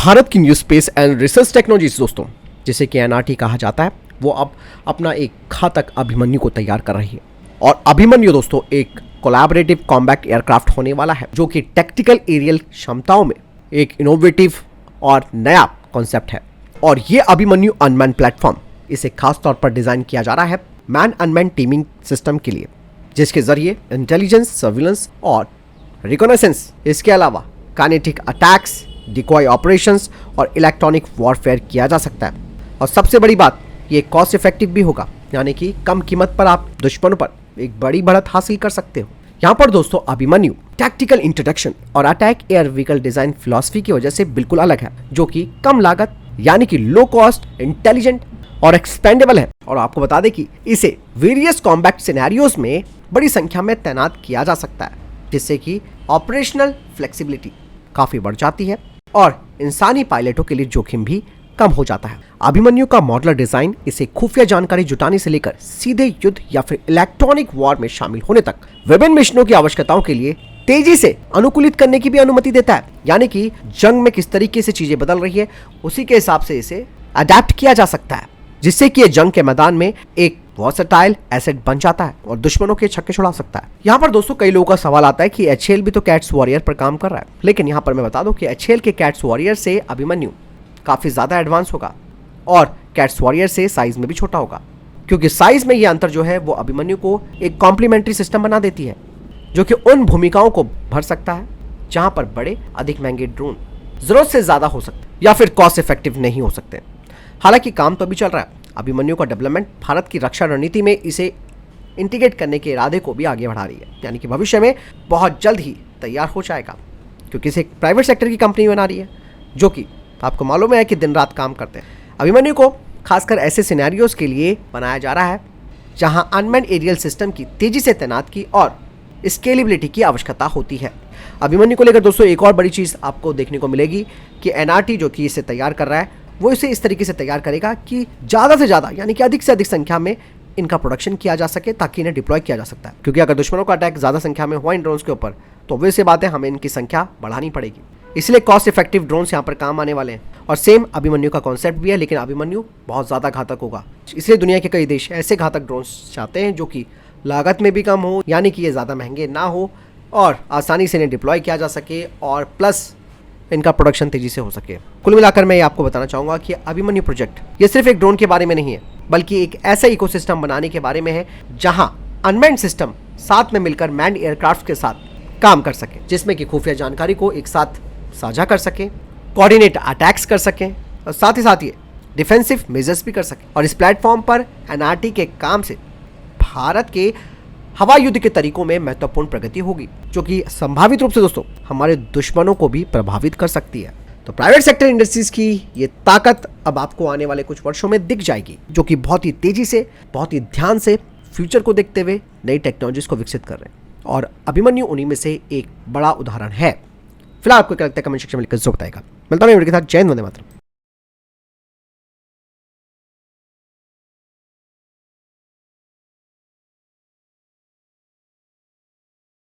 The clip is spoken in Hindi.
भारत की new space and research technologies दोस्तों, जिसे कि एनआरटी कहा जाता है, वो अब अपना एक घातक अभिमन्यु को तैयार कर रही है। और अभिमन्यु दोस्तों एक कोलैबोरेटिव कॉम्बैट एयरक्राफ्ट होने वाला है, जो कि टैक्टिकल एरियल क्षमताओं में एक इनोवेटिव और नया कॉन्सेप्ट है। और ये अभिमन्यु अनमैन प्लेटफॉर्म, इसे खास तौर पर डिजाइन किया जा रहा है मैन अनमैन टीमिंग सिस्टम के लिए, जिसके जरिए इंटेलिजेंस, सर्विलेंस और रिकॉनेसेंस, इसके अलावा काइनेटिक अटैक्स, डिकॉय ऑपरेशंस और इलेक्ट्रॉनिक वॉरफेयर किया जा सकता है। और सबसे बड़ी बात, ये कॉस्ट इफेक्टिव भी होगा, यानी कि कम कीमत पर आप दुश्मनों पर एक बड़ी बढ़त हासिल कर सकते हो। यहाँ पर दोस्तों अभिमन्यु टैक्टिकल इंट्रोडक्शन और attack air vehicle design philosophy की वजह से बिल्कुल अलग है, जो कि कम लागत यानी कि लो कॉस्ट, इंटेलिजेंट और एक्सपेंडेबल है। और आपको बता दें कि इसे वेरियस कॉम्बैट सिनेरियोज में बड़ी संख्या में तैनात किया जा सकता है, जिससे कि ऑपरेशनल फ्लेक्सिबिलिटी काफी बढ़ जाती है और इंसानी पायलटों के लिए जोखिम भी कम हो जाता है। अभिमन्यु का मॉडलर डिजाइन इसे खुफिया जानकारी जुटाने से लेकर सीधे युद्ध या फिर इलेक्ट्रॉनिक वॉर में शामिल होने तक विभिन्न मिशनों की आवश्यकताओं के लिए तेजी से अनुकूलित करने की भी अनुमति देता है। यानी कि जंग में किस तरीके से चीजें बदल रही है, उसी के हिसाब से इसे अडेप्ट किया जा सकता है, जिससे कि ये जंग के मैदान में एक वर्सेटाइल एसेट बन जाता है और दुश्मनों के छक्के छुड़ा सकता है। यहाँ पर दोस्तों कई लोगों का सवाल आता है कि HAL भी तो कैट्स वॉरियर पर काम कर रहा है, लेकिन यहाँ पर मैं बता दूं कि HAL के कैट्स वॉरियर से अभिमन्यु काफी ज्यादा एडवांस होगा और कैट्स वॉरियर से साइज में भी छोटा होगा, क्योंकि साइज में ये अंतर जो है वो अभिमन्यु को एक कॉम्प्लीमेंट्री सिस्टम बना देती है, जो कि उन भूमिकाओं को भर सकता है जहां पर बड़े अधिक महंगे ड्रोन जरूरत से ज्यादा हो सकते या फिर कॉस्ट इफेक्टिव नहीं हो सकते। हालांकि काम तो अभी चल रहा है। अभिमन्यु का डेवलपमेंट भारत की रक्षा रणनीति में इसे इंटीग्रेट करने के इरादे को भी आगे बढ़ा रही है, यानी कि भविष्य में बहुत जल्द ही तैयार हो जाएगा, क्योंकि इसे एक प्राइवेट सेक्टर की कंपनी बना रही है, जो कि आपको मालूम है कि दिन रात काम करते हैं। अभिमन्यु को खासकर ऐसे सिनेरियोज के लिए बनाया जा रहा है जहां अनमैन्ड एरियल सिस्टम की तेजी से तैनात की और स्केलेबिलिटी की आवश्यकता होती है। अभिमन्यु को लेकर दोस्तों एक और बड़ी चीज़ आपको देखने को मिलेगी कि एनआरटी जो कि इसे तैयार कर रहा है, वो इसे इस तरीके से तैयार करेगा कि ज़्यादा से ज़्यादा यानी कि अधिक से अधिक संख्या में इनका प्रोडक्शन किया जा सके, ताकि इन्हें डिप्लॉय किया जा सकता है। क्योंकि अगर दुश्मनों का अटैक ज़्यादा संख्या में हुआ इन ड्रोन्स के ऊपर, तो वैसे बात है हमें इनकी संख्या बढ़ानी पड़ेगी। इसलिए कॉस्ट इफेक्टिव ड्रोन्स यहाँ पर काम आने वाले हैं। और सेम अभिमन्यु का कॉन्सेप्ट भी है, लेकिन अभिमन्यु बहुत ज़्यादा घातक होगा। इसलिए दुनिया के कई देश ऐसे घातक ड्रोन्स चाहते हैं जो कि लागत में भी कम हो, यानी कि ये ज़्यादा महंगे ना हो और आसानी से इन्हें डिप्लॉय किया जा सके और प्लस इनका प्रोडक्शन तेजी से हो सके। कुल मिलाकर मैं ये आपको बताना चाहूँगा कि अभिमन्यु प्रोजेक्ट ये सिर्फ एक ड्रोन के बारे में नहीं है, बल्कि एक ऐसा इकोसिस्टम बनाने के बारे में है जहां अनमैन्ड सिस्टम साथ में मिलकर मैन्ड एयरक्राफ्ट के साथ काम कर सके, जिसमें कि खुफिया जानकारी को एक साथ साझा कर सके, कोऑर्डिनेट अटैक्स कर सकें और साथ ही साथ ये डिफेंसिव मेजर्स भी कर सकें। और इस प्लेटफॉर्म पर एनआरटी के काम से भारत के हवाई युद्ध के तरीकों में महत्वपूर्ण प्रगति होगी, जो कि संभावित रूप से दोस्तों हमारे दुश्मनों को भी प्रभावित कर सकती है। तो प्राइवेट सेक्टर इंडस्ट्रीज की ये ताकत अब आपको आने वाले कुछ वर्षों में दिख जाएगी, जो कि बहुत ही तेजी से, बहुत ही ध्यान से फ्यूचर को देखते हुए नई टेक्नोलॉजीज को विकसित कर रहे हैं। और अभिमन्यु उन्हीं में से एक बड़ा उदाहरण है। फिलहाल आपको क्या लगता है कमेंट सेक्शन में लिखकर जरूर बताएगा। मिलता हूं वीडियो के साथ। जय हिंद, वंदे मातरम।